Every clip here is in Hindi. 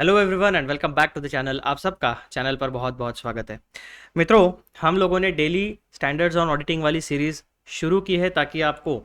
Hello everyone and welcome back to the channel. आप सबका चैनल पर बहुत बहुत स्वागत है। मित्रों, हम लोगों ने डेली स्टैंडर्ड्स ऑन ऑडिटिंग वाली सीरीज़ शुरू की है ताकि आपको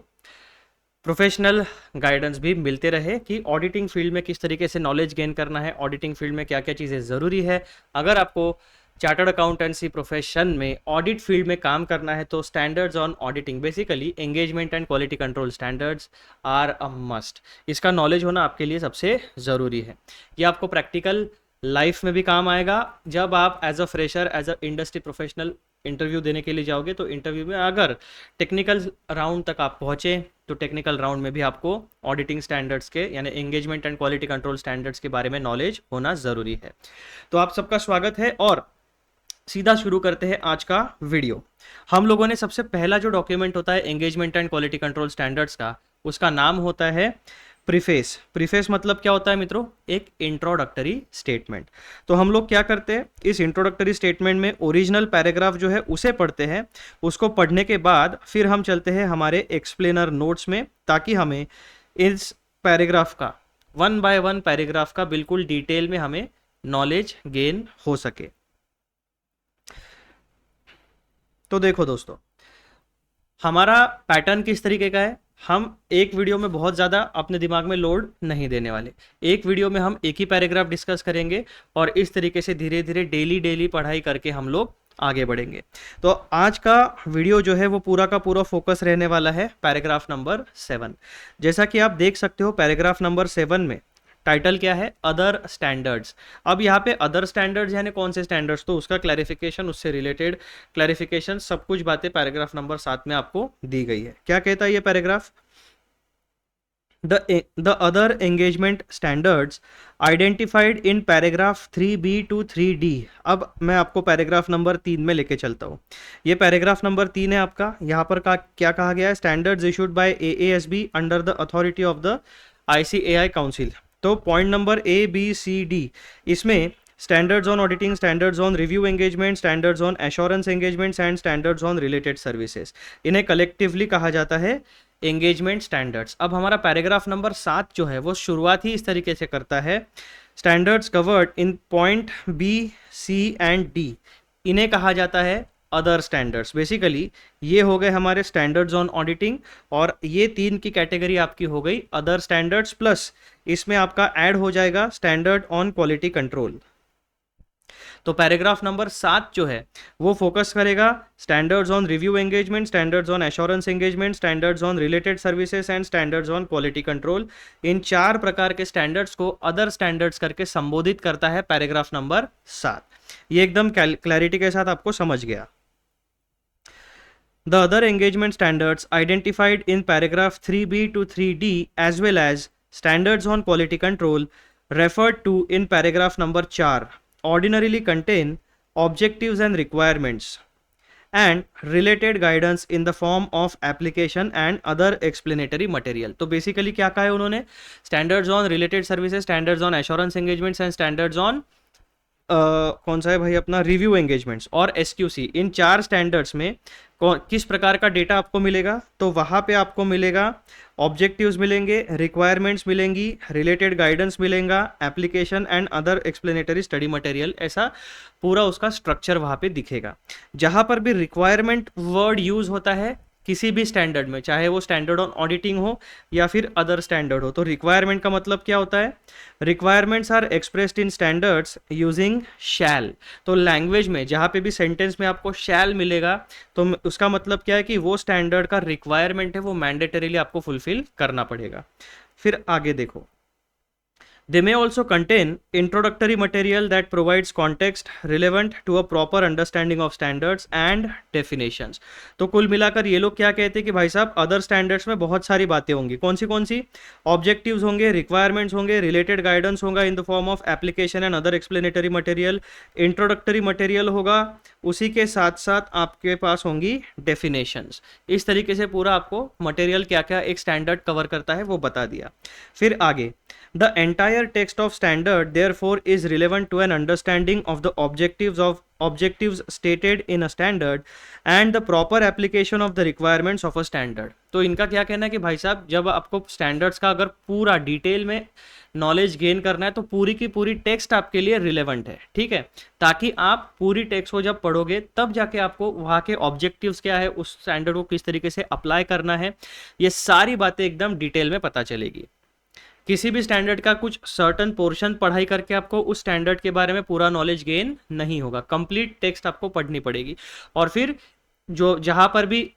प्रोफेशनल गाइडेंस भी मिलते रहे कि ऑडिटिंग फील्ड में किस तरीके से नॉलेज गेन करना है, ऑडिटिंग फील्ड में क्या क्या चीज़ें ज़रूरी है। अगर आपको चार्टर्ड अकाउंटेंसी प्रोफेशन में ऑडिट फील्ड में काम करना है तो standards on auditing, basically engagement and quality control standards are a must. इसका नॉलेज होना आपके लिए सबसे ज़रूरी है। ये आपको प्रैक्टिकल लाइफ में भी काम आएगा। जब आप as a fresher, as a industry professional interview देने के लिए जाओगे तो इंटरव्यू में अगर टेक्निकल राउंड तक आप पहुँचे तो टेक्निकल राउंड में भी आपको ऑडिटिंग स्टैंडर्ड्स के यानी engagement and quality control standards के बारे में नॉलेज होना ज़रूरी है। तो आप सबका स्वागत है और सीधा शुरू करते हैं आज का वीडियो। हम लोगों ने सबसे पहला जो डॉक्यूमेंट होता है engagement and quality control standards का, उसका नाम होता है प्रीफेस। प्रीफेस मतलब क्या होता है मित्रों? एक इंट्रोडक्टरी स्टेटमेंट। तो हम लोग क्या करते हैं, इस इंट्रोडक्टरी स्टेटमेंट में ओरिजिनल पैराग्राफ जो है उसे पढ़ते हैं। उसको पढ़ने के बाद फिर हम चलते हैं हमारे एक्सप्लेनर नोट्स में, ताकि हमें इस पैराग्राफ का वन बाय वन पैराग्राफ का बिल्कुल डिटेल में हमें नॉलेज गेन हो सके। तो देखो दोस्तों, हमारा पैटर्न किस तरीके का है। हम एक वीडियो में बहुत ज़्यादा अपने दिमाग में लोड नहीं देने वाले। एक वीडियो में हम एक ही पैराग्राफ डिस्कस करेंगे और इस तरीके से धीरे धीरे डेली पढ़ाई करके हम लोग आगे बढ़ेंगे। तो आज का वीडियो जो है वो पूरा का पूरा फोकस रहने वाला है पैराग्राफ नंबर 7। जैसा कि आप देख सकते हो पैराग्राफ नंबर 7 में टाइटल क्या है? Other standards. अब यहाँ पे अदर स्टैंडर्ड्स यानी कौन से स्टैंडर्ड्स, तो उसका क्लैरिफिकेशन, उससे रिलेटेड क्लैरिफिकेशन, सब कुछ बातें पैराग्राफ नंबर 7 में आपको दी गई है। क्या कहता है ये paragraph? The other engagement standards identified in paragraph 3b to 3d। अब मैं आपको पैराग्राफ नंबर 3 में लेके चलता हूँ। ये पैराग्राफ नंबर 3 है आपका। यहाँ पर क्या कहा गया है? Standards issued by AASB under the authority of the ICAI council. तो पॉइंट नंबर ABCD, इसमें standards on auditing, standards on review engagement, standards on assurance engagements and standards on related services, इन्हें कलेक्टिवली कहा जाता है एंगेजमेंट स्टैंडर्ड्स। अब हमारा पैराग्राफ नंबर 7 जो है वो शुरुआत ही इस तरीके से करता है, standards covered in point B, C and D, इन्हें कहा जाता है अदर स्टैंडर्ड्स। बेसिकली ये हो गए हमारे स्टैंडर्ड्स ऑन ऑडिटिंग और ये 3 की कैटेगरी आपकी हो गई अदर स्टैंडर्ड्स, प्लस इसमें आपका ऐड हो जाएगा स्टैंडर्ड ऑन क्वालिटी कंट्रोल। तो पैराग्राफ नंबर 7 जो है वो फोकस करेगा standards on review engagement, standards on assurance engagement, standards on related services and standards on quality control. इन 4 प्रकार के स्टैंडर्ड्स को अदर स्टैंडर्ड्स करके संबोधित करता है पैराग्राफ नंबर 7। ये एकदम क्लैरिटी के साथ आपको समझ गया। The other engagement standards identified in paragraph 3b to 3d as well as standards on quality control referred to in paragraph number 4 ordinarily contain objectives and requirements and related guidance in the form of application and other explanatory material। तो बेसिकली क्या कहा है उन्होंने? Standards on related services, standards on assurance engagements and standards on कौन सा है भाई अपना रिव्यू एंगेजमेंट्स और SQC, इन 4 स्टैंडर्ड्स में किस प्रकार का डेटा आपको मिलेगा? तो वहाँ पे आपको मिलेगा ऑब्जेक्टिव्स मिलेंगे, रिक्वायरमेंट्स मिलेंगी, रिलेटेड गाइडेंस मिलेगा, application and other explanatory study material, ऐसा पूरा उसका स्ट्रक्चर वहाँ पे दिखेगा। जहाँ पर भी रिक्वायरमेंट वर्ड यूज होता है किसी भी स्टैंडर्ड में, चाहे वो स्टैंडर्ड ऑन ऑडिटिंग हो या फिर अदर स्टैंडर्ड हो, तो रिक्वायरमेंट का मतलब क्या होता है? Requirements are expressed in standards using shall. तो लैंग्वेज में जहाँ पे भी सेंटेंस में आपको शैल मिलेगा तो उसका मतलब क्या है कि वो स्टैंडर्ड का रिक्वायरमेंट है, वो मैंडेटरीली आपको फुलफिल करना पड़ेगा। फिर आगे देखो, they may also contain introductory material that provides context relevant to a proper understanding of standards and definitions। तो कुल मिलाकर ये लोग क्या कहते हैं कि भाई साहब अदर स्टैंडर्ड्स में बहुत सारी बातें होंगी। कौन सी? ऑब्जेक्टिव्स होंगे, रिक्वायरमेंट्स होंगे, रिलेटेड गाइडेंस होगा in the form of application and other explanatory material, introductory material होगा, उसी के साथ साथ आपके पास होंगी डेफिनेशंस। इस तरीके से पूरा आपको मटेरियल क्या क्या एक स्टैंडर्ड कवर करता है वो बता दिया। फिर आगे, the entire text of standard therefore is relevant to an understanding of the objectives of objectives stated in a standard and the proper application of the requirements of a standard। तो इनका क्या कहना है कि भाई साहब जब आपको स्टैंडर्ड्स का अगर पूरा डिटेल में नॉलेज गेन करना है तो पूरी की पूरी टेक्स्ट आपके लिए रिलेवेंट है, ठीक है, ताकि आप पूरी टेक्स्ट को जब पढ़ोगे तब जाके आपको वहाँ के ऑब्जेक्टिव्स क्या है, उस स्टैंडर्ड को किस तरीके से अप्लाई करना है, ये सारी बातें एकदम डिटेल में पता चलेगी। किसी भी स्टैंडर्ड का कुछ सर्टन पोर्शन पढ़ाई करके आपको उस स्टैंडर्ड के बारे में पूरा नॉलेज गेन नहीं होगा, कंप्लीट टेक्स्ट आपको पढ़नी पड़ेगी। और फिर जो जहाँ पर भी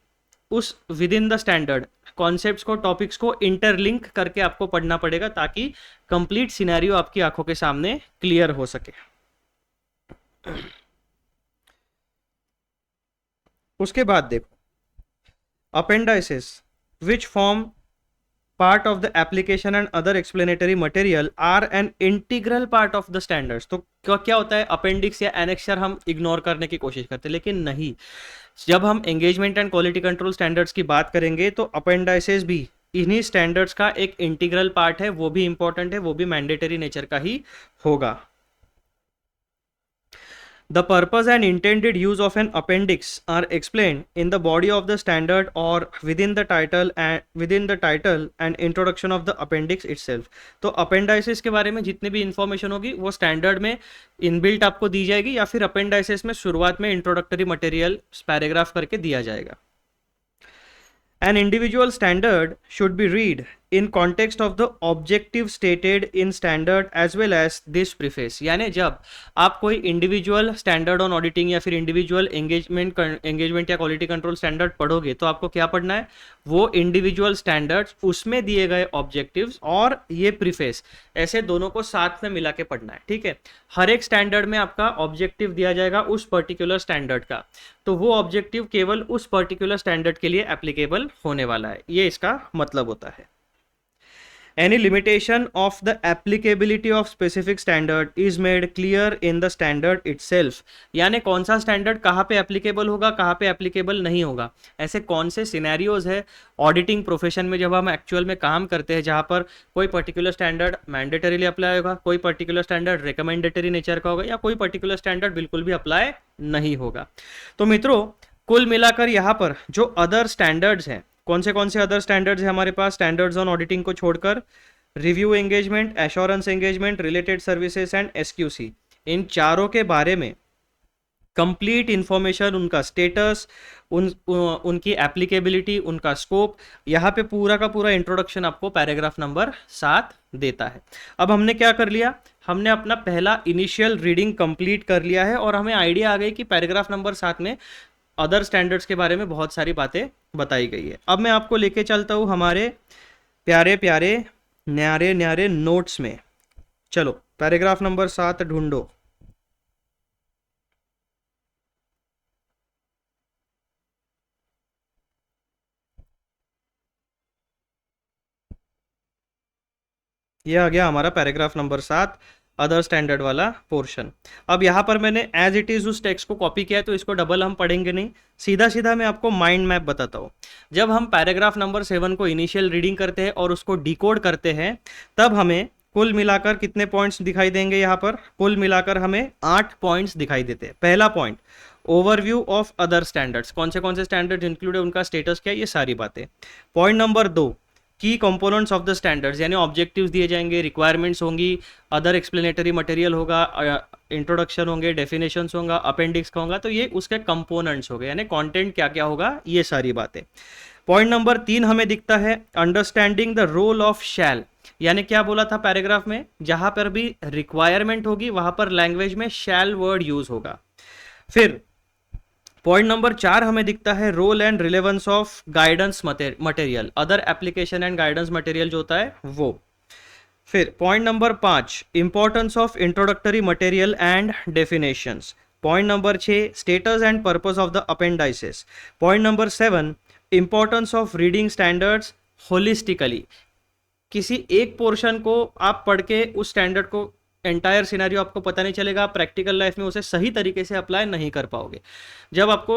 उस with in the standard concepts को, टॉपिक्स को इंटरलिंक करके आपको पढ़ना पड़ेगा ताकि कंप्लीट सिनेरियो आपकी आंखों के सामने क्लियर हो सके। उसके बाद देखो appendices which form part of the application and other explanatory material are an integral part of the standards। तो क्या होता है, अपेंडिक्स या एनेक्सर हम इग्नोर करने की कोशिश करते हैं, लेकिन नहीं, जब हम engagement and quality control standards की बात करेंगे तो अपेंडाइसेस भी इन्हीं स्टैंडर्ड्स का एक इंटीग्रल पार्ट है, वो भी इंपॉर्टेंट है, वो भी मैंडेटरी नेचर का ही होगा। The purpose and intended use of an appendix are explained in the body of the standard or within the title and introduction of the appendix itself। तो अपेंडाइसिस के बारे में जितने भी इंफॉर्मेशन होगी वो स्टैंडर्ड में इनबिल्ट आपको दी जाएगी या फिर अपेंडाइसिस में शुरुआत में इंट्रोडक्टरी मटेरियल पैराग्राफ करके दिया जाएगा। An individual standard should be read in context of the objective stated in standard as well as this preface। यानी जब आप कोई इंडिविजुअल स्टैंडर्ड ऑन ऑडिटिंग या फिर इंडिविजुअल एंगेजमेंट या क्वालिटी कंट्रोल स्टैंडर्ड पढ़ोगे तो आपको क्या पढ़ना है, वो इंडिविजुअल स्टैंडर्ड्स, उसमें दिए गए ऑब्जेक्टिव्स और ये प्रीफेस, ऐसे दोनों को साथ में मिला के पढ़ना है, ठीक है। हर एक स्टैंडर्ड में आपका ऑब्जेक्टिव दिया जाएगा उस पर्टिकुलर स्टैंडर्ड का, तो वो ऑब्जेक्टिव केवल उस पर्टिकुलर स्टैंडर्ड के लिए एप्लीकेबल होने वाला है, ये इसका मतलब होता है। Any limitation of the applicability of specific standard is made clear in the standard itself। यानी कौन सा स्टैंडर्ड कहाँ पे एप्लीकेबल होगा, कहाँ पे एप्लीकेबल नहीं होगा, ऐसे कौन से सिनेरियोज है ऑडिटिंग प्रोफेशन में जब हम एक्चुअल में काम करते हैं जहाँ पर कोई पर्टिकुलर स्टैंडर्ड मैंडेटरीली अप्लाई होगा, कोई पर्टिकुलर स्टैंडर्ड रिकमेंडेटरी नेचर का होगा या कोई पर्टिकुलर स्टैंडर्ड बिल्कुल भी अप्लाई नहीं होगा। तो मित्रों कुल मिलाकर यहाँ पर जो अदर स्टैंडर्ड्स हैं, कौन से अदर स्टैंडर्ड्स हैं हमारे पास, स्टैंडर्ड्स ऑन ऑडिटिंग को छोड़कर review engagement, assurance engagement, related services and SQC, इन चारों के बारे में कंप्लीट इंफॉर्मेशन, उनका स्टेटस, उनकी एप्लीकेबिलिटी, उनका स्कोप, यहाँ पे पूरा का पूरा इंट्रोडक्शन आपको पैराग्राफ नंबर 7 देता है। अब हमने क्या कर लिया, हमने अपना पहला इनिशियल रीडिंग कंप्लीट कर लिया है और हमें आइडिया आ गई कि पैराग्राफ नंबर 7 में अदर स्टैंडर्ड्स के बारे में बहुत सारी बातें बताई गई है। अब मैं आपको लेके चलता हूँ हमारे प्यारे प्यारे न्यारे न्यारे नोट्स में। चलो पैराग्राफ नंबर 7 ढूंढो। ये आ गया हमारा पैराग्राफ नंबर 7 अदर स्टैंडर्ड वाला पोर्शन। अब यहाँ पर मैंने एज इट इज उस टेक्स्ट को कॉपी किया है तो इसको डबल हम पढ़ेंगे नहीं, सीधा सीधा मैं आपको माइंड मैप बताता हूँ। जब हम पैराग्राफ नंबर 7 को इनिशियल रीडिंग करते हैं और उसको डिकोड करते हैं तब हमें कुल मिलाकर कितने पॉइंट्स दिखाई देंगे, यहाँ पर कुल मिलाकर हमें 8 पॉइंट्स दिखाई देते हैं। पहला point overview of other standards, कौन से स्टैंडर्ड्स इंक्लूड है, उनका स्टेटस क्या है, ये सारी बातें। पॉइंट नंबर 2 की कंपोनेंट्स ऑफ द स्टैंडर्ड्स, यानी ऑब्जेक्टिव्स दिए जाएंगे, रिक्वायरमेंट्स होंगी, अदर एक्सप्लेनेटरी मटेरियल होगा, इंट्रोडक्शन होंगे, डेफिनेशंस होगा, अपेंडिक्स का होगा, तो ये उसके कंपोनेंट्स हो गए, यानी कंटेंट क्या क्या होगा, ये सारी बातें। पॉइंट नंबर 3 हमें दिखता है अंडरस्टैंडिंग द रोल ऑफ शैल, यानी क्या बोला था पैराग्राफ में, जहां पर भी रिक्वायरमेंट होगी वहां पर लैंग्वेज में शैल वर्ड यूज होगा। फिर पॉइंट नंबर 4 हमें दिखता है role and relevance of guidance material, other application and guidance material जो होता है वो। फिर point number 5 importance of introductory material and definitions. Point number 6 status and purpose of the appendices. Point number 7 importance of reading standards holistically, किसी एक पोर्शन को आप पढ़ के उस स्टैंडर्ड को एंटायर सिनेरियो आपको पता नहीं चलेगा, आप प्रैक्टिकल लाइफ में उसे सही तरीके से अप्लाई नहीं कर पाओगे। जब आपको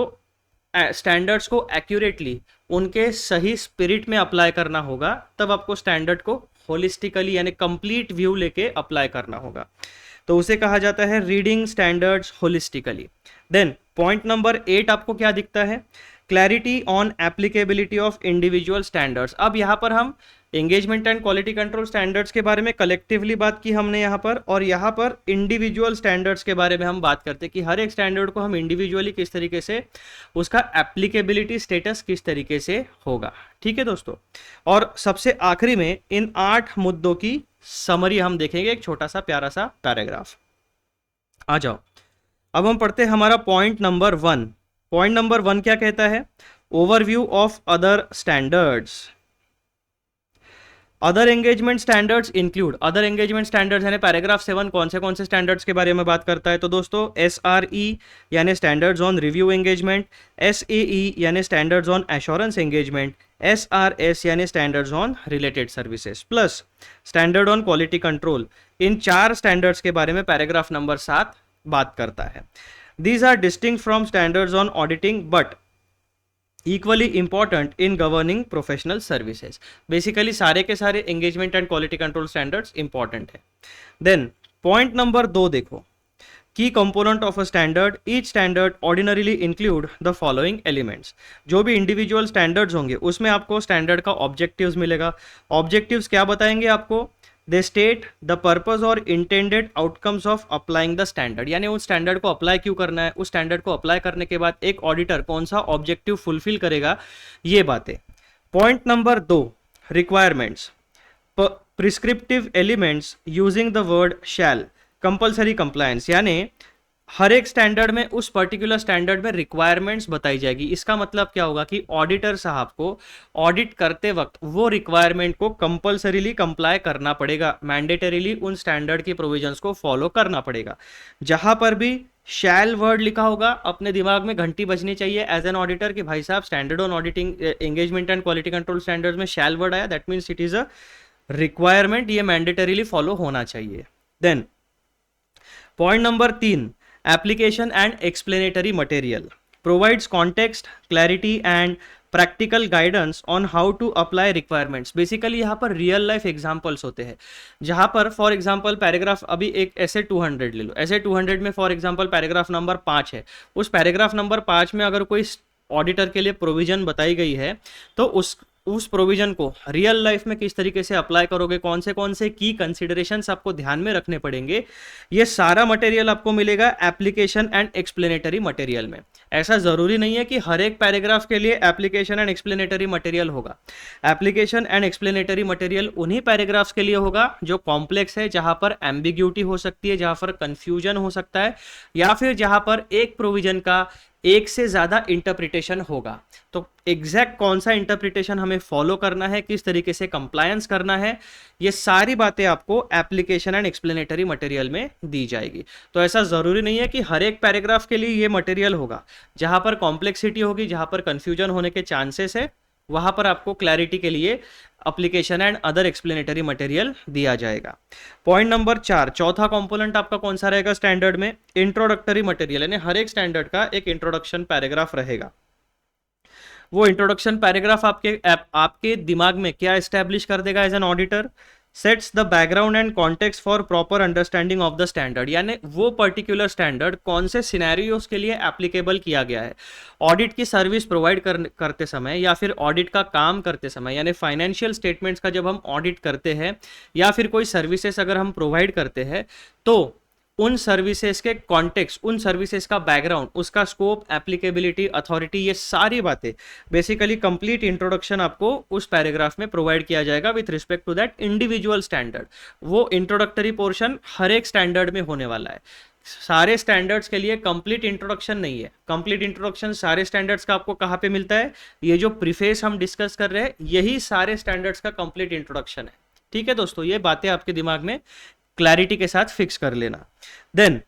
स्टैंडर्ड्स को एक्यूरेटली उनके सही स्पिरिट में अप्लाई करना होगा तब आपको स्टैंडर्ड को होलिस्टिकली यानी कंप्लीट व्यू लेके अप्लाई करना होगा। तो उसे कहा जाता है reading standards holistically. Then point number 8 आपको क्या दिखता है, clarity on applicability of individual standards. अब यहाँ पर हम engagement and quality control standards के बारे में कलेक्टिवली बात की हमने यहाँ पर, और यहाँ पर इंडिविजुअल स्टैंडर्ड्स के बारे में हम बात करते हैं कि हर एक स्टैंडर्ड को हम इंडिविजुअली किस तरीके से, उसका एप्लीकेबिलिटी स्टेटस किस तरीके से होगा। ठीक है दोस्तों, और सबसे आखिरी में इन 8 मुद्दों की समरी हम देखेंगे, एक छोटा सा प्यारा सा पैराग्राफ। आ जाओ, अब हम पढ़ते हैं हमारा पॉइंट नंबर 1। पॉइंट नंबर 1 क्या कहता है, overview of other standards. Other engagement standards include, other engagement standards यानी पैराग्राफ 7 कौन से स्टैंडर्ड्स के बारे में बात करता है, तो दोस्तों SRE यानी standards on review engagement, SAE यानी standards on assurance engagement, SRS यानी standards on related services, plus standard on quality control. इन 4 स्टैंडर्ड्स के बारे में पैराग्राफ नंबर 7 बात करता है। These are distinct from standards on auditing but equally important in governing professional services. Basically सारे के सारे engagement and quality control standards important है। देन पॉइंट नंबर 2 देखो, की component of a standard, each standard ordinarily include the following elements. जो भी इंडिविजुअल स्टैंडर्ड्स होंगे उसमें आपको स्टैंडर्ड का ऑब्जेक्टिव्स मिलेगा। ऑब्जेक्टिव्स क्या बताएंगे आपको, दे स्टेट द पर्पस और intended outcomes of applying the standard, यानी उस स्टैंडर्ड को अप्लाई क्यों करना है, उस स्टैंडर्ड को अप्लाई करने के बाद एक ऑडिटर कौन सा ऑब्जेक्टिव फुलफिल करेगा, ये बातें। Point number 2, requirements, prescriptive elements using the word shall, compulsory compliance, यानी हर एक स्टैंडर्ड में उस पर्टिकुलर स्टैंडर्ड में रिक्वायरमेंट्स बताई जाएगी। इसका मतलब क्या होगा कि ऑडिटर साहब को ऑडिट करते वक्त वो रिक्वायरमेंट को कंपल्सरीली कंप्लाई करना पड़ेगा, मैंडेटरीली उन स्टैंडर्ड की प्रोविजंस को फॉलो करना पड़ेगा। जहां पर भी शैल वर्ड लिखा होगा अपने दिमाग में घंटी बजनी चाहिए एज एन ऑडिटर कि भाई साहब standard on auditing engagement and quality control standards में शैल वर्ड आया, that means it is a requirement, ये मैंडेटरीली फॉलो होना चाहिए। Then point number 3, application and explanatory material provides context, clarity and practical guidance on how to apply requirements। Basically यहाँ पर रियल लाइफ एग्जाम्पल्स होते हैं, जहाँ पर फॉर एग्जाम्पल पैराग्राफ, अभी एक ऐसे 200 ले लो, ऐसे 200 में फॉर एग्जाम्पल पैराग्राफ नंबर 5 है। उस पैराग्राफ नंबर 5 में अगर कोई ऑडिटर के लिए प्रोविजन बताई गई है तो उस प्रोविजन को रियल लाइफ में किस तरीके से अप्लाई करोगे, कौन से की कंसिडरेशंस आपको ध्यान में रखने पड़ेंगे, ये सारा मटेरियल आपको मिलेगा एप्लीकेशन एंड एक्सप्लेनेटरी मटेरियल में। ऐसा जरूरी नहीं है कि हर एक पैराग्राफ के लिए एप्लीकेशन एंड एक्सप्लेनेटरी मटेरियल होगा। एप्लीकेशन एंड एक्सप्लेनेटरी मटेरियल उन्हीं पैराग्राफ्स के लिए होगा जो कॉम्प्लेक्स है, जहां पर एम्बिग्यूटी हो सकती है, जहां पर कंफ्यूजन हो सकता है, या फिर जहां पर एक प्रोविजन का एक से ज्यादा इंटरप्रिटेशन होगा। तो एग्जैक्ट कौन सा इंटरप्रिटेशन हमें फॉलो करना है, किस तरीके से कंप्लायंस करना है, ये सारी बातें आपको एप्लीकेशन एंड एक्सप्लेनेटरी मटेरियल में दी जाएगी। तो ऐसा जरूरी नहीं है कि हर एक पैराग्राफ के लिए ये मटेरियल होगा। जहां पर कॉम्प्लेक्सिटी होगी, जहां पर कंफ्यूजन होने के चांसेस है, वहां पर आपको क्लैरिटी के लिए application and other explanatory material दिया जाएगा। पॉइंट नंबर 4, चौथा कंपोनेंट आपका कौन सा रहेगा स्टैंडर्ड में, इंट्रोडक्टरी मटेरियल, यानी हर एक स्टैंडर्ड का एक इंट्रोडक्शन पैराग्राफ रहेगा। वो इंट्रोडक्शन पैराग्राफ आपके दिमाग में क्या एस्टैब्लिश कर देगा as an auditor, sets the background and context for proper understanding of the standard, यानी वो पर्टिकुलर स्टैंडर्ड कौन से सिनेरियोस के लिए एप्लीकेबल किया गया है। ऑडिट की सर्विस प्रोवाइड करते समय या फिर ऑडिट का काम करते समय, यानी फाइनेंशियल स्टेटमेंट्स का जब हम ऑडिट करते हैं या फिर कोई सर्विसेज अगर हम प्रोवाइड करते हैं, तो उन सर्विसेज के कॉन्टेक्स्ट, उन सर्विसेज का बैकग्राउंड, उसका स्कोप, एप्लीकेबिलिटी, अथॉरिटी, ये सारी बातें बेसिकली कंप्लीट इंट्रोडक्शन आपको उस पैराग्राफ में प्रोवाइड किया जाएगा with respect to that individual standard. वो इंट्रोडक्टरी पोर्शन हर एक स्टैंडर्ड में होने वाला है। सारे स्टैंडर्ड्स के लिए कंप्लीट इंट्रोडक्शन नहीं है। कंप्लीट इंट्रोडक्शन सारे स्टैंडर्ड्स का आपको कहाँ पे मिलता है, ये जो प्रीफेस हम डिस्कस कर रहे हैं यही सारे स्टैंडर्ड्स का कंप्लीट इंट्रोडक्शन है। ठीक है दोस्तों, ये बातें आपके दिमाग में क्लैरिटी के साथ फिक्स कर लेना। देन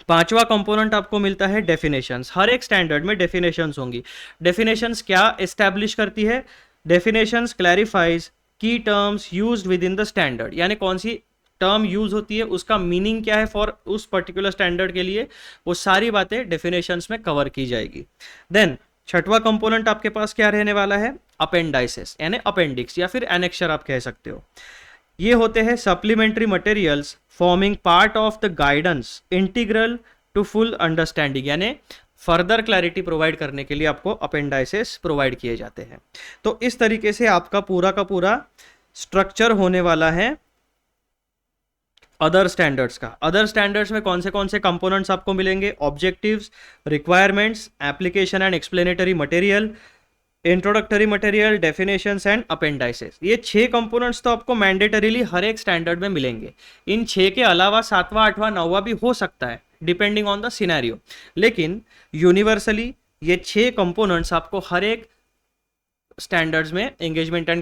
पांचवा कंपोनेंट आपको मिलता है डेफिनेशंस। हर एक स्टैंडर्ड में डेफिनेशंस होंगी। डेफिनेशंस क्या एस्टैब्लिश करती है, डेफिनेशंस क्लैरिफाइज की terms used with in the standard, यानी कौन सी टर्म यूज होती है, उसका मीनिंग क्या है फॉर उस पर्टिकुलर स्टैंडर्ड के लिए, वो सारी बातें डेफिनेशंस में कवर की जाएगी। देन छठवां कंपोनेंट आपके पास क्या रहने वाला है, अपेंडाइसेस, यानी अपेंडिक्स या फिर एनेक्शर आप कह सकते हो। ये होते हैं supplementary materials forming part of the guidance integral to full understanding, यानी फर्दर क्लैरिटी प्रोवाइड करने के लिए आपको अपेंडाइसेस प्रोवाइड किए जाते हैं। तो इस तरीके से आपका पूरा का पूरा स्ट्रक्चर होने वाला है अदर स्टैंडर्ड्स का। अदर स्टैंडर्ड्स में कौन से कंपोनेंट्स आपको मिलेंगे? Objectives, requirements, application and explanatory material, introductory material, definitions and appendices. ये 6 कंपोनेंट्स तो आपको मैंडेटरीली हर एक स्टैंडर्ड में मिलेंगे। इन 6 के अलावा 7वां, 8वां, 9वां भी हो सकता है डिपेंडिंग ऑन द सिनेरियो, लेकिन यूनिवर्सली ये 6 कंपोनेंट्स आपको हर एक स्टैंडर्ड्स में engagement and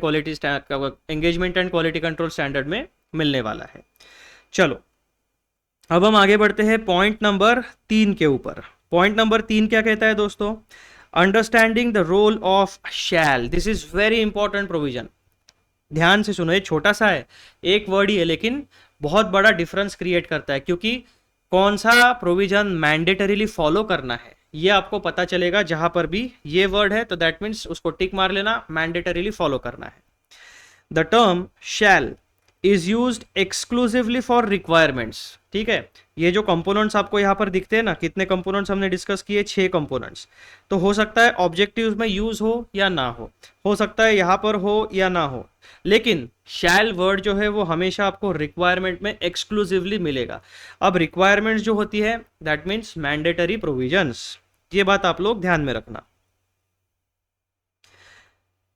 quality control standard में मिलने वाला है। चलो अब हम आगे बढ़ते हैं पॉइंट नंबर 3 के ऊपर। पॉइंट नंबर 3 क्या कहता है दोस्तों? Understanding the role of shall. This is very important provision. ध्यान से सुनो, ये छोटा सा है, एक वर्ड ही है, लेकिन बहुत बड़ा डिफरेंस क्रिएट करता है, क्योंकि कौन सा प्रोविजन मैंडेटरीली फॉलो करना है ये आपको पता चलेगा। जहां पर भी ये वर्ड है तो दैट मीन्स उसको टिक मार लेना, मैंडेटरीली फॉलो करना है। The term shall is used exclusively for requirements. ठीक है, ये जो कंपोनेंट्स आपको यहाँ पर दिखते हैं ना, कितने कंपोनेंट्स हमने डिस्कस किए? 6 कंपोनेंट्स। तो हो सकता है ऑब्जेक्टिव्स में यूज हो या ना हो सकता है यहाँ पर हो या ना हो, लेकिन शैल वर्ड जो है वो हमेशा आपको रिक्वायरमेंट में एक्सक्लूसिवली मिलेगा। अब रिक्वायरमेंट्स जो होती है दैट मीन्स मैंडेटरी प्रोविजंस, ये बात आप लोग ध्यान में रखना।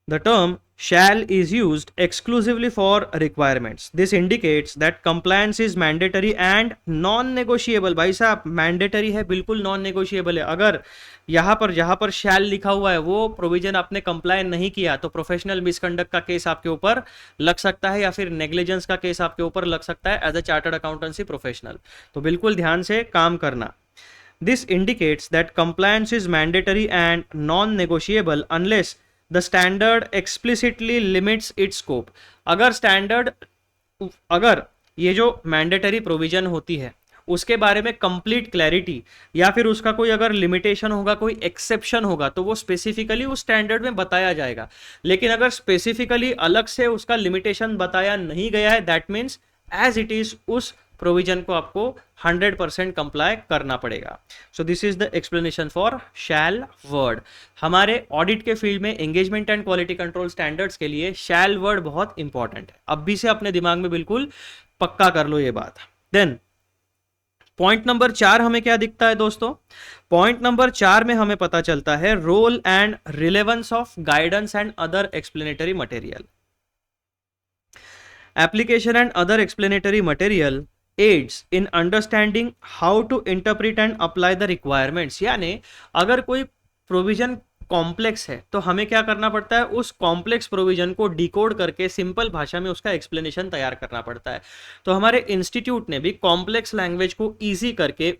The term shall is used exclusively for requirements. This indicates that compliance is mandatory and non-negotiable. भाई साहब, mandatory है, बिल्कुल non-negotiable है। अगर यहाँ पर जहाँ पर shall लिखा हुआ है वो प्रोविजन आपने कंप्लाई नहीं किया तो प्रोफेशनल मिसकंडक्ट का केस आपके ऊपर लग सकता है, या फिर नेग्लिजेंस का केस आपके ऊपर लग सकता है as a chartered accountancy professional. तो बिल्कुल ध्यान से काम करना। This indicates that compliance is mandatory and non-negotiable unless the standard explicitly limits it's scope. अगर ये जो मैंडेटरी प्रोविजन होती है उसके बारे में कंप्लीट क्लैरिटी या फिर उसका कोई अगर लिमिटेशन होगा, कोई एक्सेप्शन होगा, तो वो स्पेसिफिकली उस स्टैंडर्ड में बताया जाएगा। लेकिन अगर स्पेसिफिकली अलग से उसका लिमिटेशन बताया नहीं गया है that means as it is उस प्रोविजन को आपको 100% कंप्लाई करना पड़ेगा। So this is the explanation for shall word. हमारे ऑडिट के फील्ड में engagement and quality control standards के लिए शैल वर्ड बहुत इंपॉर्टेंट है। अब भी से अपने दिमाग में बिल्कुल पक्का कर लो ये बात। देन पॉइंट नंबर 4 हमें क्या दिखता है दोस्तों? पॉइंट नंबर 4 में हमें पता चलता है role and relevance of guidance and other explanatory material. Application and other explanatory material aids in understanding how to interpret and apply the requirements। यानी अगर कोई प्रोविजन कॉम्प्लेक्स है तो हमें क्या करना पड़ता है? उस कॉम्प्लेक्स प्रोविजन को डिकोड करके सिंपल भाषा में उसका एक्सप्लेनेशन तैयार करना पड़ता है। तो हमारे इंस्टीट्यूट ने भी कॉम्प्लेक्स लैंग्वेज को इजी करके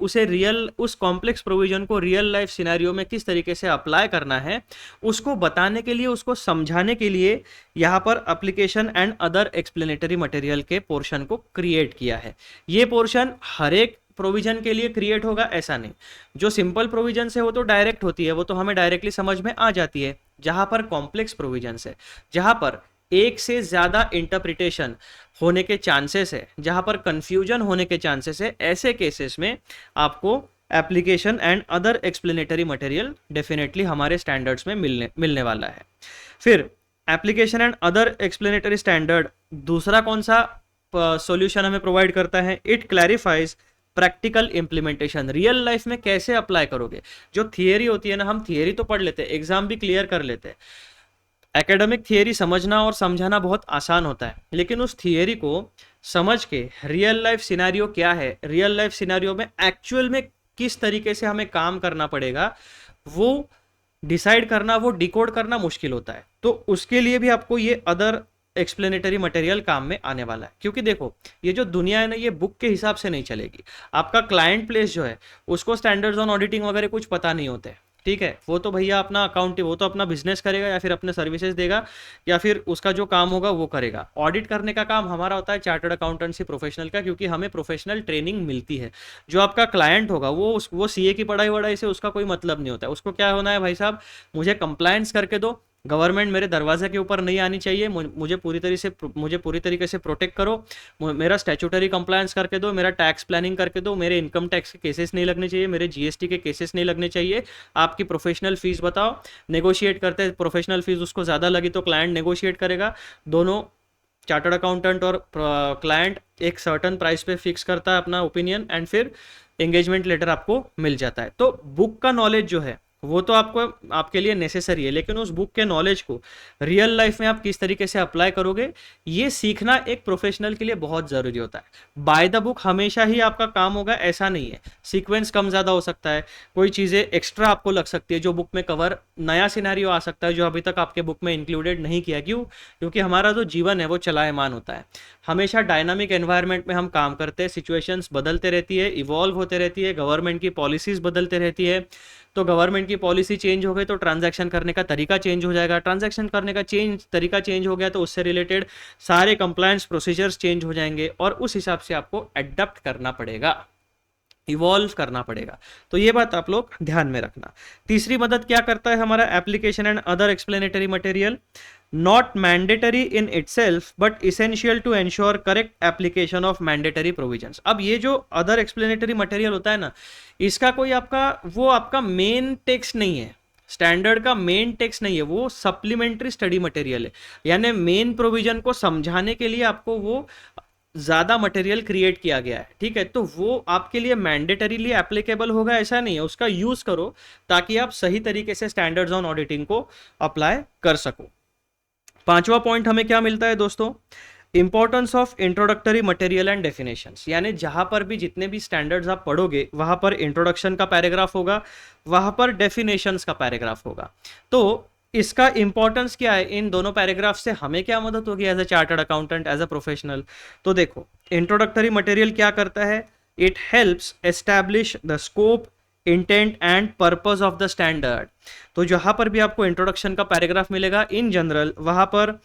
उस कॉम्प्लेक्स प्रोविजन को रियल लाइफ सिनेरियो में किस तरीके से अप्लाई करना है उसको बताने के लिए, उसको समझाने के लिए यहाँ पर application and other explanatory material के पोर्शन को क्रिएट किया है। ये पोर्शन हर एक प्रोविजन के लिए क्रिएट होगा ऐसा नहीं। जो सिंपल प्रोविजन है वो तो डायरेक्ट होती है, वो तो हमें डायरेक्टली समझ में आ जाती है। जहां पर कॉम्प्लेक्स प्रोविजन है, जहां पर एक से ज्यादा इंटरप्रिटेशन होने के चांसेस है, जहां पर कंफ्यूजन होने के चांसेस है, ऐसे केसेस में आपको application and other explanatory material definitely हमारे स्टैंडर्ड्स में मिलने वाला है। फिर application and other explanatory standard दूसरा कौन सा सॉल्यूशन हमें प्रोवाइड करता है? It clarifies practical implementation. Real life में कैसे अप्लाई करोगे? जो थियरी होती है ना, हम थियरी तो पढ़ लेते हैं, एग्जाम भी क्लियर कर लेते हैं। एकेडमिक थियरी समझना और समझाना बहुत आसान होता है, लेकिन उस थियरी को समझ के रियल लाइफ सिनेरियो क्या है, रियल लाइफ सिनेरियो में एक्चुअल में किस तरीके से हमें काम करना पड़ेगा, वो डिसाइड करना, वो डिकोड करना मुश्किल होता है। तो उसके लिए भी आपको ये अदर एक्सप्लेनेटरी मटेरियल काम में आने वाला है। क्योंकि देखो ये जो दुनिया है ना, ये बुक के हिसाब से नहीं चलेगी। आपका क्लाइंट प्लेस जो है उसको स्टैंडर्ड्स ऑन ऑडिटिंग वगैरह कुछ पता नहीं होते, ठीक है। वो तो भैया अपना अकाउंट, वो तो अपना बिजनेस करेगा या फिर अपने सर्विसेज देगा या फिर उसका जो काम होगा वो करेगा। ऑडिट करने का काम हमारा होता है चार्टर्ड अकाउंटेंसी प्रोफेशनल का, क्योंकि हमें प्रोफेशनल ट्रेनिंग मिलती है। जो आपका क्लाइंट होगा वो सीए की पढ़ाई वढ़ाई से उसका कोई मतलब नहीं होता है। उसको क्या होना है भाई साहब, मुझे कंप्लायंस करके दो, गवर्नमेंट मेरे दरवाजे के ऊपर नहीं आनी चाहिए, मुझे पूरी तरीके से प्रोटेक्ट करो, मेरा स्टैट्यूटरी कंप्लायंस करके दो, मेरा टैक्स प्लानिंग करके दो, मेरे इनकम टैक्स के केसेस नहीं लगने चाहिए, मेरे जीएसटी के केसेस नहीं लगने चाहिए, आपकी प्रोफेशनल फीस बताओ, नेगोशिएट करते हैं, प्रोफेशनल फीस उसको ज़्यादा लगी तो क्लाइंट नेगोशिएट करेगा, दोनों चार्टर्ड अकाउंटेंट और क्लाइंट एक सर्टन प्राइस पे फिक्स करता है अपना ओपिनियन, एंड फिर एंगेजमेंट लेटर आपको मिल जाता है। तो बुक का नॉलेज जो है वो तो आपको आपके लिए नेसेसरी है, लेकिन उस बुक के नॉलेज को रियल लाइफ में आप किस तरीके से अप्लाई करोगे ये सीखना एक प्रोफेशनल के लिए बहुत ज़रूरी होता है। बाय द बुक हमेशा ही आपका काम होगा ऐसा नहीं है, सीक्वेंस कम ज़्यादा हो सकता है, कोई चीज़ें एक्स्ट्रा आपको लग सकती है जो बुक में कवर, नया सिनेरियो आ सकता है जो अभी तक आपके बुक में इंक्लूडेड नहीं किया। क्यों? क्योंकि हमारा जो जीवन है वो चलायमान होता है, हमेशा डायनामिक एनवायरनमेंट में हम काम करते हैं, सिचुएशंस बदलते रहती है, इवॉल्व होते रहती है, गवर्नमेंट की पॉलिसीज बदलते रहती है, तो गवर्नमेंट की पॉलिसी चेंज हो गई तो ट्रांजैक्शन करने का तरीका चेंज हो जाएगा, ट्रांजैक्शन करने का तरीका चेंज हो गया तो उससे रिलेटेड सारे कंप्लायंस प्रोसीजर्स चेंज हो जाएंगे, और उस हिसाब से आपको एडप्ट करना पड़ेगा, इवॉल्व करना पड़ेगा। तो ये बात आप लोग ध्यान में रखना। तीसरी मदद क्या करता है हमारा application and other explanatory material, not mandatory in itself but essential to ensure correct application of mandatory provisions. अब ये जो अदर एक्सप्लेनेटरी मटेरियल होता है ना, इसका कोई आपका मेन टेक्स्ट नहीं है, स्टैंडर्ड का मेन टेक्स्ट नहीं है, वो सप्लीमेंट्री स्टडी मटेरियल है, यानी मेन प्रोविजन को समझाने के लिए आपको वो ज़्यादा मटेरियल क्रिएट किया गया है, ठीक है। तो वो आपके लिए मैंडेटरीली एप्लीकेबल होगा ऐसा नहीं है, उसका यूज़ करो ताकि आप सही तरीके से स्टैंडर्ड्स ऑन ऑडिटिंग को अप्लाई कर सको। पांचवा पॉइंट हमें क्या मिलता है दोस्तों, importance of introductory material and definitions, यानी जहां पर भी जितने भी स्टैंडर्ड्स आप पढ़ोगे वहां पर इंट्रोडक्शन का पैराग्राफ होगा, वहां पर डेफिनेशंस का पैराग्राफ होगा। तो इसका इंपॉर्टेंस क्या है, इन दोनों पैराग्राफ से हमें क्या मदद होगी as a chartered accountant, as a professional. तो देखो इंट्रोडक्टरी मटेरियल क्या करता है, it helps establish the scope, intent and purpose of the standard. तो जहां पर भी आपको इंट्रोडक्शन का पैराग्राफ मिलेगा इन जनरल, वहां पर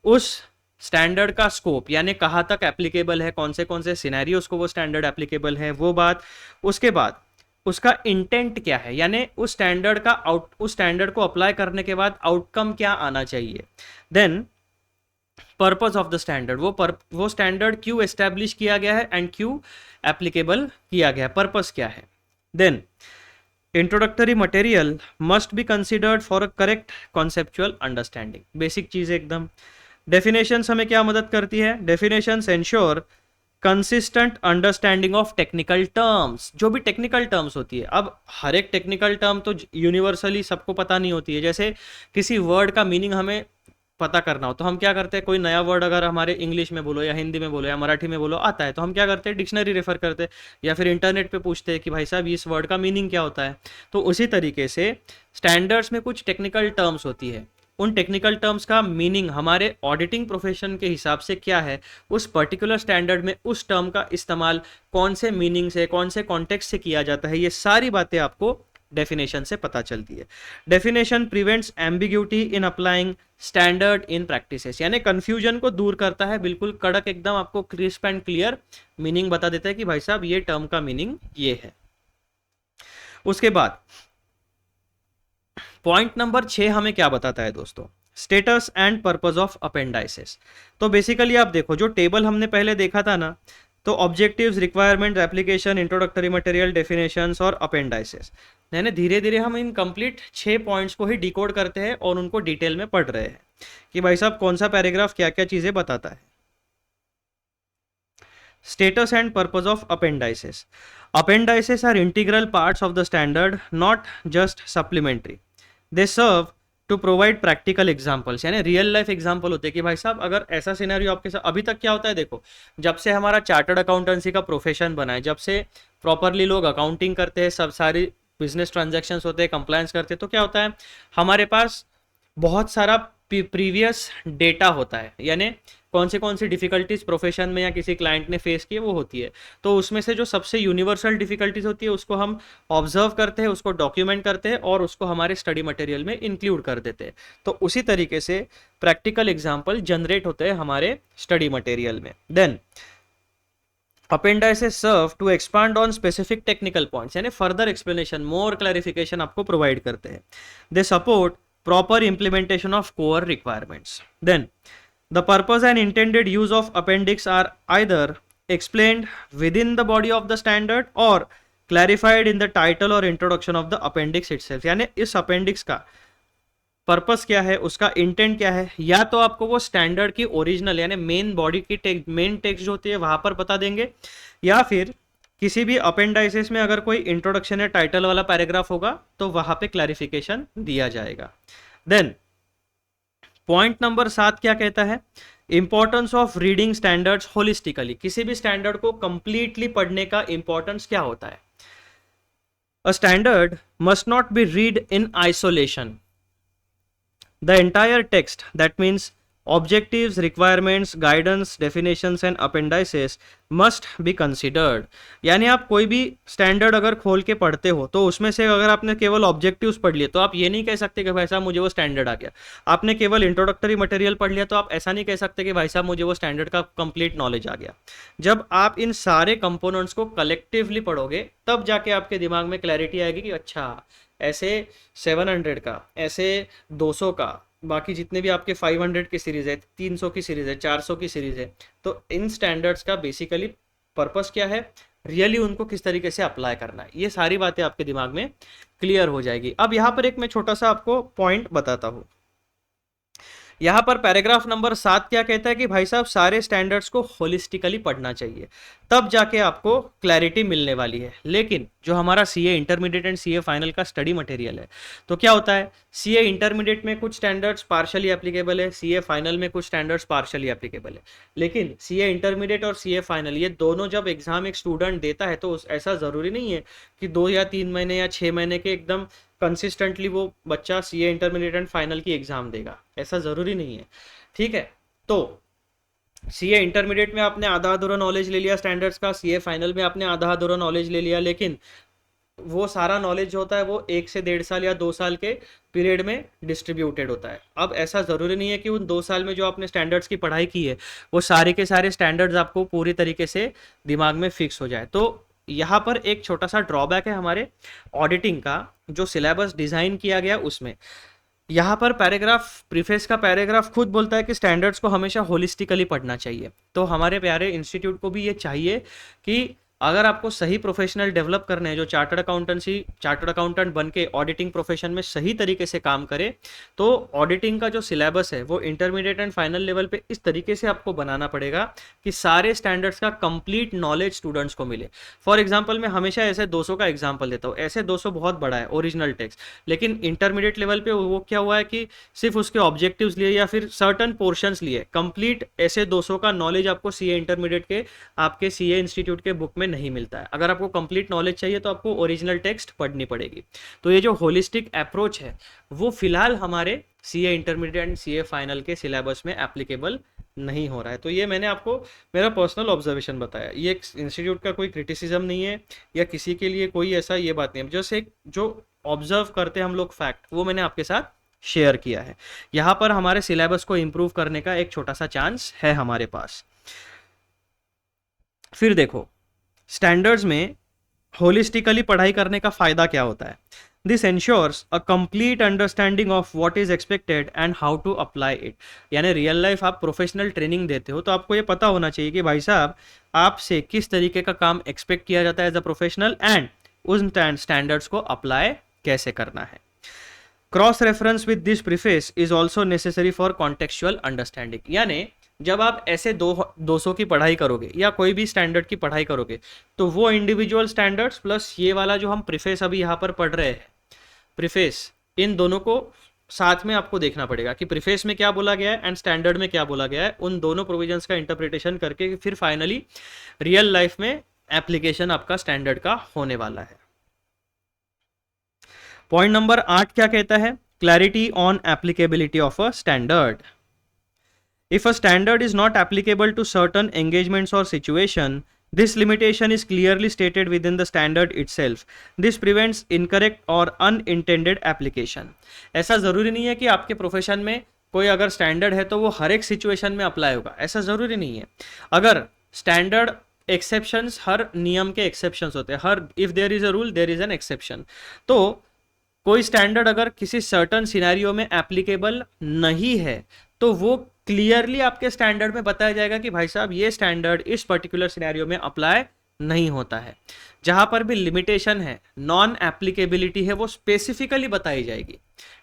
उस स्टैंडर्ड का स्कोप यानी कहाँ तक एप्लीकेबल है, कौन से सिनेरियोस को वो स्टैंडर्ड एप्लीकेबल है वो बात, उसके बाद उसका इंटेंट क्या है, यानी उस स्टैंडर्ड को अप्लाई करने के बाद आउटकम क्या आना चाहिए, then purpose of the standard, वो स्टैंडर्ड क्यों एस्टैब्लिश किया गया है एंड क्यों एप्लीकेबल किया गया है, पर्पस क्या है। Then introductory material must be considered for a correct conceptual understanding, basic चीज एकदम। डेफिनेशंस हमें क्या मदद करती है, definitions ensure consistent understanding of technical terms, जो भी टेक्निकल टर्म्स होती है। अब हर एक टेक्निकल टर्म तो यूनिवर्सली सबको पता नहीं होती है, जैसे किसी वर्ड का मीनिंग हमें पता करना हो तो हम क्या करते हैं, कोई नया वर्ड अगर हमारे इंग्लिश में बोलो या हिंदी में बोलो या मराठी में बोलो आता है तो हम क्या करते हैं, डिक्शनरी रेफर करते हैं या फिर इंटरनेट पे पूछते हैं कि भाई साहब इस वर्ड का मीनिंग क्या होता है। तो उसी तरीके से स्टैंडर्ड्स में कुछ टेक्निकल टर्म्स होती है, उन टेक्निकल टर्म्स का मीनिंग हमारे ऑडिटिंग प्रोफेशन के हिसाब से क्या है, उस पर्टिकुलर स्टैंडर्ड में उस टर्म का इस्तेमाल कौन से मीनिंग से, कौन से कॉन्टेक्स्ट से किया जाता है, ये सारी बातें आपको डेफिनेशन से पता चलती है। Definition prevents ambiguity in applying standard in practices, यानी कंफ्यूजन को दूर करता है, बिल्कुल कड़क एकदम आपको क्रिस्प एंड क्लियर मीनिंग बता देता है कि भाई साहब ये टर्म का मीनिंग ये है। उसके बाद पॉइंट नंबर 6 हमें क्या बताता है दोस्तों, स्टेटस एंड पर्पस ऑफ अपेंडाइसेस। तो बेसिकली आप देखो जो टेबल हमने पहले देखा था ना, तो objectives, requirement, application, introductory material, definitions और अपेंडाइसेस, यानी धीरे धीरे हम इन कंप्लीट 6 पॉइंट्स को ही डिकोड करते हैं और उनको डिटेल में पढ़ रहे हैं कि भाई साहब कौन सा पैराग्राफ क्या क्या चीजें बताता है। Status and purpose of appendices, appendices are integral parts of the standard, not just supplementary, they serve to provide practical examples, यानी रियल लाइफ एग्जाम्पल होते हैं कि भाई साहब अगर ऐसा सिनेरियो आपके साथ, अभी तक क्या होता है देखो, जब से हमारा चार्टर्ड अकाउंटेंसी का प्रोफेशन बना है, जब से प्रॉपरली लोग अकाउंटिंग करते हैं, सब सारी बिजनेस ट्रांजैक्शंस होते हैं, कंप्लायंस करते हैं, तो क्या होता है हमारे पास बहुत सारा प्रीवियस डेटा होता है, यानी कौन सी डिफिकल्टीज प्रोफेशन में या किसी क्लाइंट ने फेस की वो होती है। तो उसमें से जो सबसे यूनिवर्सल डिफिकल्टीज होती है उसको हम ऑब्जर्व करते हैं, उसको डॉक्यूमेंट करते हैं और उसको हमारे स्टडी मटेरियल में इंक्लूड कर देते हैं। तो उसी तरीके से प्रैक्टिकल एग्जाम्पल जनरेट होते हैं हमारे स्टडी मटेरियल में। Then appendices serve to expand on specific technical points, यानी फर्दर एक्सप्लेनेशन, मोर क्लैरिफिकेशन आपको प्रोवाइड करते हैं। They support proper implementation of core requirements. Then the purpose and intended use of appendix are either explained within the body of the standard or clarified in the title or introduction of the appendix itself. यानी इस appendix का पर्पस क्या है, उसका इंटेंट क्या है, या तो आपको वो स्टैंडर्ड की ओरिजिनल यानी मेन बॉडी की मेन टेक्स्ट जो होती है वहां पर बता देंगे, या फिर किसी भी अपेंडाइसिस में अगर कोई इंट्रोडक्शन या टाइटल वाला पैराग्राफ होगा तो वहां पे क्लैरिफिकेशन दिया जाएगा. देन पॉइंट नंबर 7 क्या कहता है, importance of reading standards holistically. किसी भी स्टैंडर्ड को कंप्लीटली पढ़ने का इंपॉर्टेंस क्या होता है. A standard must not be read in isolation. The entire text, that means objectives, requirements, guidance, definitions and appendices must be considered. यानी आप कोई भी स्टैंडर्ड अगर खोल के पढ़ते हो तो उसमें से अगर आपने केवल ऑब्जेक्टिव्स पढ़ लिए तो आप ये नहीं कह सकते कि भाई साहब मुझे वो स्टैंडर्ड आ गया. आपने केवल इंट्रोडक्टरी मटेरियल पढ़ लिया तो आप ऐसा नहीं कह सकते कि भाई साहब मुझे वो स्टैंडर्ड का कंप्लीट नॉलेज आ गया. जब आप इन सारे कंपोनेंट्स को कलेक्टिवली पढ़ोगे तब जाके आपके दिमाग में क्लैरिटी आएगी कि अच्छा ऐसे 700 का, ऐसे 200 का, बाकी जितने भी आपके 500 की सीरीज है, 300 की सीरीज है, 400 की सीरीज है, तो इन स्टैंडर्ड्स का बेसिकली पर्पस क्या है, रियली उनको किस तरीके से अप्लाई करना है, ये सारी बातें आपके दिमाग में क्लियर हो जाएगी. अब यहाँ पर एक मैं छोटा सा आपको पॉइंट बताता हूँ. यहाँ पर पैराग्राफ नंबर 7 क्या कहता है कि भाई साहब सारे स्टैंडर्ड्स को होलिस्टिकली पढ़ना चाहिए, तब जाके आपको क्लैरिटी मिलने वाली है. लेकिन जो हमारा CA intermediate and CA final का स्टडी मटेरियल है, तो क्या होता है, सीए इंटरमीडिएट में कुछ स्टैंडर्ड्स पार्शियली एप्लीकेबल है, सीए फाइनल में कुछ स्टैंडर्ड्स पार्शियली एप्लीकेबल है. लेकिन सीए इंटरमीडिएट और सीए फाइनल ये दोनों जब एग्जाम एक स्टूडेंट देता है तो ऐसा ज़रूरी नहीं है कि 2 या 3 महीने या 6 महीने के एकदम कंसिस्टेंटली वो बच्चा सीए इंटरमीडिएट एंड फाइनल की एग्जाम देगा, ऐसा ज़रूरी नहीं है. ठीक है, तो सीए इंटरमीडिएट में आपने आधा अधूरा नॉलेज ले लिया स्टैंडर्ड्स का, सीए फाइनल में आपने आधा अधूरा नॉलेज ले लिया, लेकिन वो सारा नॉलेज जो होता है वो 1 से 1.5 साल या 2 साल के पीरियड में डिस्ट्रीब्यूटेड होता है. अब ऐसा ज़रूरी नहीं है कि उन 2 साल में जो आपने स्टैंडर्ड्स की पढ़ाई की है वो सारे के सारे स्टैंडर्ड्स आपको पूरी तरीके से दिमाग में फिक्स हो जाए. तो यहाँ पर एक छोटा सा ड्रॉबैक है हमारे ऑडिटिंग का, जो सिलेबस डिज़ाइन किया गया उसमें. यहाँ पर पैराग्राफ, प्रीफेस का पैराग्राफ खुद बोलता है कि स्टैंडर्ड्स को हमेशा होलिस्टिकली पढ़ना चाहिए. तो हमारे प्यारे इंस्टीट्यूट को भी ये चाहिए कि अगर आपको सही प्रोफेशनल डेवलप करने हैं जो चार्टर्ड अकाउंटेंट बन के ऑडिटिंग प्रोफेशन में सही तरीके से काम करे, तो ऑडिटिंग का जो सिलेबस है वो इंटरमीडिएट एंड फाइनल लेवल पे इस तरीके से आपको बनाना पड़ेगा कि सारे स्टैंडर्ड्स का कंप्लीट नॉलेज स्टूडेंट्स को मिले. फॉर एग्जांपल मैं हमेशा ऐसे 200 का एग्जांपल देता हूँ. ऐसे 200 बहुत बड़ा है ओरिजिनल टेक्स्ट, लेकिन इंटरमीडिएट लेवल पे वो क्या हुआ है कि सिर्फ उसके ऑब्जेक्टिव्स लिए या फिर सर्टन पोर्शंस लिए. कंप्लीट ऐसे 200 का नॉलेज आपको सीए इंटरमीडिएट के आपके सीए इंस्टीट्यूट के बुक में नहीं मिलता है. अगर आपको कंप्लीट नॉलेज चाहिए तो आपको ओरिजिनल टेक्स्ट पढ़नी पड़ेगी. तो ये जो होलिस्टिक अप्रोच है वो फिलहाल हमारे CA intermediate and CA final के सिलेबस में एप्लीकेबल नहीं हो रहा है. तो ये मैंने आपको मेरा पर्सनल ऑब्जर्वेशन बताया, ये एक इंस्टीट्यूट का कोई क्रिटिसिज्म नहीं है या किसी के लिए कोई ऐसा ये बात नहीं है, जस्ट एक जो ऑब्जर्व करते हैं हम लोग फैक्ट, वो मैंने आपके साथ शेयर किया है. यहाँ पर हमारे सिलेबस को इम्प्रूव करने का एक छोटा सा चांस है हमारे पास. फिर देखो स्टैंडर्ड्स में होलिस्टिकली पढ़ाई करने का फायदा क्या होता है. This ensures a complete understanding of what is expected and how to apply it. यानी रियल लाइफ आप प्रोफेशनल ट्रेनिंग देते हो तो आपको ये पता होना चाहिए कि भाई साहब आपसे किस तरीके का काम एक्सपेक्ट किया जाता है एज अ प्रोफेशनल एंड उन स्टैंडर्ड्स को अप्लाई कैसे करना है. Cross reference with this preface is also necessary for contextual understanding. यानी जब आप ऐसे 200 की पढ़ाई करोगे या कोई भी स्टैंडर्ड की पढ़ाई करोगे तो वो इंडिविजुअल स्टैंडर्ड्स प्लस ये वाला जो हम प्रीफेस अभी यहाँ पर पढ़ रहे हैं, प्रीफेस, इन दोनों को साथ में आपको देखना पड़ेगा कि प्रीफेस में क्या बोला गया है एंड स्टैंडर्ड में क्या बोला गया है. उन दोनों प्रोविजंस का इंटरप्रिटेशन करके फिर फाइनली रियल लाइफ में एप्लीकेशन आपका स्टैंडर्ड का होने वाला है. पॉइंट नंबर 8 क्या कहता है, clarity on applicability of a standard. If a standard is not applicable to certain engagements or situation, this limitation is clearly stated within the standard itself. This prevents incorrect or unintended application. ऐसा ज़रूरी नहीं है कि आपके प्रोफेशन में कोई अगर स्टैंडर्ड है तो वो हर एक सिचुएशन में अप्लाई होगा, ऐसा ज़रूरी नहीं है. अगर स्टैंडर्ड एक्सेप्शंस, हर नियम के एक्सेप्शंस होते हैं, हर if there is a rule there is an exception. तो कोई स्टैंडर्ड अगर किसी सर्टन सिनेरियो में एप्लीकेबल नहीं है तो वो क्लियरली आपके स्टैंडर्ड में बताया जाएगा कि भाई साहब ये स्टैंडर्ड इस पर्टिकुलर सिनेरियो में अप्लाई नहीं होता है। जहां पर भी लिमिटेशन है, नॉन एप्लीकेबिलिटी है, वो स्पेसिफिकली बताई जाएगी।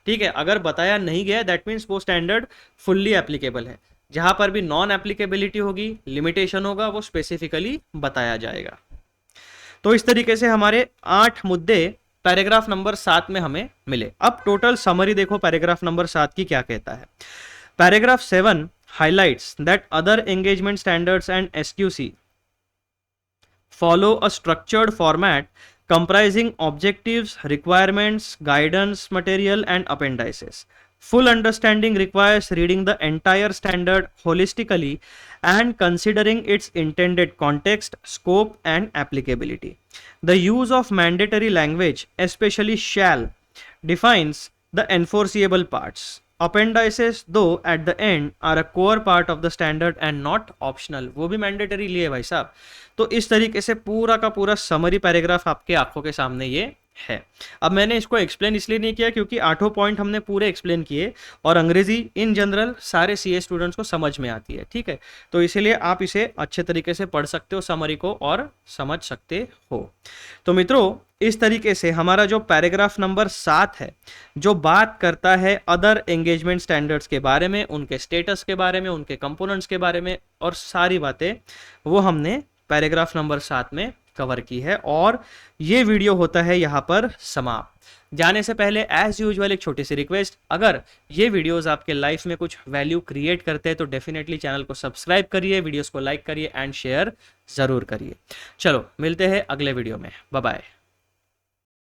ठीक है, अगर बताया नहीं गया दैट मीन्स वो स्टैंडर्ड फुल्ली एप्लीकेबल है। जहां पर भी नॉन एप्लीकेबिलिटी होगी, लिमिटेशन होगा, वो स्पेसिफिकली बताया जाएगा। तो इस तरीके से हमारे 8 मुद्दे पैराग्राफ नंबर 7 में हमें मिले। अब टोटल समरी देखो पैराग्राफ नंबर 7 की क्या कहता है। Paragraph 7 highlights that other engagement standards and SQC follow a structured format comprising objectives, requirements, guidance material and appendices. Full understanding requires reading the entire standard holistically and considering its intended context, scope and applicability. The use of mandatory language, especially shall, defines the enforceable parts. Appendices though at the end are a core part of the standard and not optional. वो भी मैंडेटरी लिए भाई साहब। तो इस तरीके से पूरा का पूरा समरी पैराग्राफ आपके आंखों के सामने ये है। अब मैंने इसको एक्सप्लेन इसलिए नहीं किया क्योंकि 8 पॉइंट हमने पूरे एक्सप्लेन किए और अंग्रेजी इन जनरल सारे सीए स्टूडेंट्स को समझ में आती है। ठीक है, तो इसीलिए आप इसे अच्छे तरीके से पढ़ सकते हो समरी को और समझ सकते हो। तो मित्रों, इस तरीके से हमारा जो पैराग्राफ नंबर 7 है जो बात करता है अदर एंगेजमेंट स्टैंडर्ड्स के बारे में, उनके स्टेटस के बारे में, उनके कंपोनेंट्स के बारे में और सारी बातें वो हमने पैराग्राफ नंबर 7 में कवर की है और ये वीडियो होता है यहाँ पर समाप्त। जाने से पहले एज यूजुअल एक छोटी सी रिक्वेस्ट, अगर ये वीडियोस आपके लाइफ में कुछ वैल्यू क्रिएट करते हैं तो डेफिनेटली चैनल को सब्सक्राइब करिए, वीडियोस को लाइक करिए एंड शेयर जरूर करिए। चलो मिलते हैं अगले वीडियो में, बाय बाय।